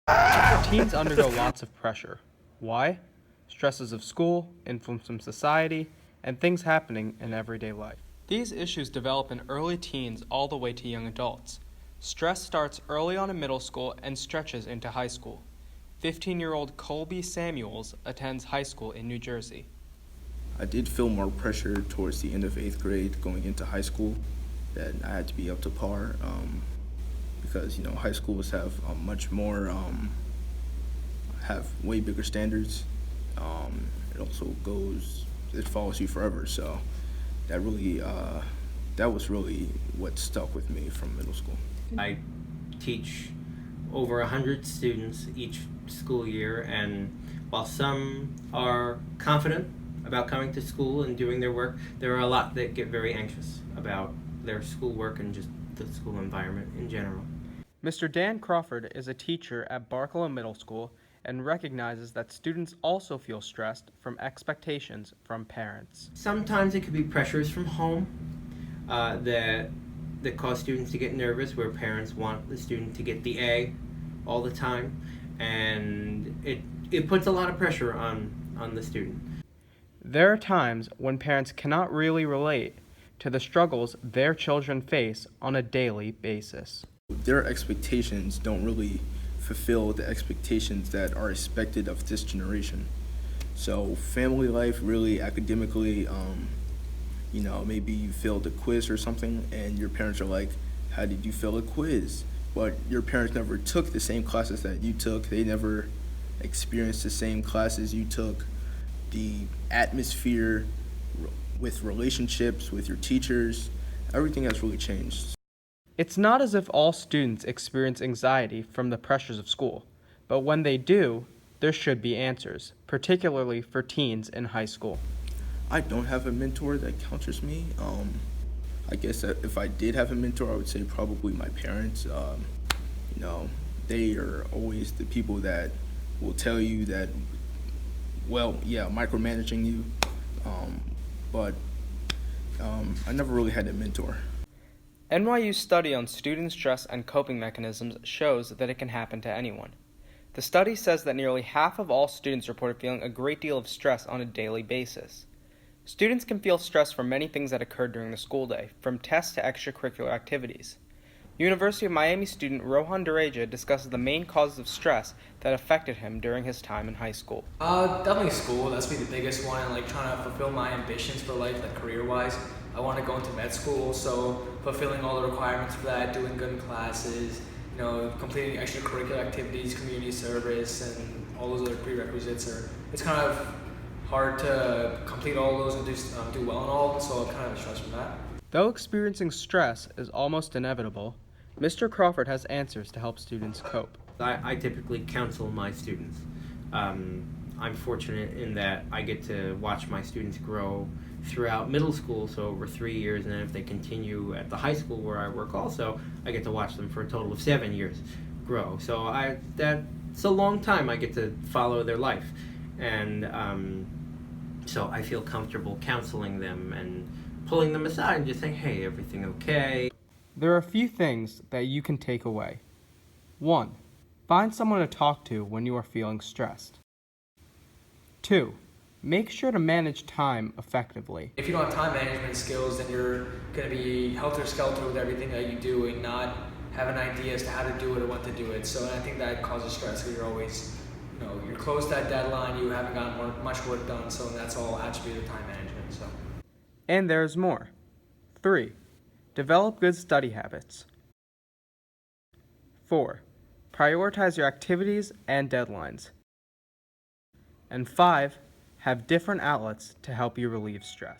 Teens undergo lots of pressure. Why? Stresses of school, influence from society, and things happening in everyday life. These issues develop in early teens all the way to young adults. Stress starts early on in middle school and stretches into high school. 15-year-old Colby Samuels attends high school in New Jersey. I did feel more pressure towards the end of 8th grade going into high school that I had to be up to par because high schools have much more have way bigger standards. It also it follows you forever. So that was really what stuck with me from middle school. I teach over 100 students each school year, and while some are confident about coming to school and doing their work, there are a lot that get very anxious about their schoolwork and just the school environment in general. Mr. Dan Crawford is a teacher at Barkla Middle School and recognizes that students also feel stressed from expectations from parents. Sometimes it could be pressures from home that cause students to get nervous, where parents want the student to get the A all the time, and it puts a lot of pressure on the student. There are times when parents cannot really relate to the struggles their children face on a daily basis. Their expectations don't really fulfill the expectations that are expected of this generation. So family life, really academically, maybe you failed a quiz or something and your parents are like, how did you fail a quiz? But your parents never took the same classes that you took. They never experienced the same classes you took. The atmosphere with relationships, with your teachers, everything has really changed. It's not as if all students experience anxiety from the pressures of school, but when they do, there should be answers, particularly for teens in high school. I don't have a mentor that counters me. I guess that if I did have a mentor, I would say probably my parents. They are always the people that will tell you that, micromanaging you, but I never really had a mentor. NYU's study on student stress and coping mechanisms shows that it can happen to anyone. The study says that nearly half of all students reported feeling a great deal of stress on a daily basis. Students can feel stress from many things that occur during the school day, from tests to extracurricular activities. University of Miami student Rohan Dureja discusses the main causes of stress that affected him during his time in high school. Definitely school. That's be the biggest one. Like trying to fulfill my ambitions for life, like career-wise. I want to go into med school, so fulfilling all the requirements for that, doing good in classes, completing extracurricular activities, community service, and all those other prerequisites. It's kind of hard to complete all those and do well in all of them, so I'm kind of stressed from that. Though experiencing stress is almost inevitable, Mr. Crawford has answers to help students cope. I typically counsel my students. I'm fortunate in that I get to watch my students grow throughout middle school, so over 3 years, and then if they continue at the high school where I work also, I get to watch them for a total of 7 years grow. So that's a long time I get to follow their life. And so I feel comfortable counseling them and pulling them aside and just saying, hey, everything okay? There are a few things that you can take away. 1. Find someone to talk to when you are feeling stressed. 2. Make sure to manage time effectively. If you don't have time management skills, then you're going to be helter-skelter with everything that you do and not have an idea as to how to do it or when to do it. So I think that causes stress because you're always, you're close to that deadline, you haven't gotten much work done, so that's all attributed to time management. So. And there's more. 3. Develop good study habits. 4. Prioritize your activities and deadlines. And 5. Have different outlets to help you relieve stress.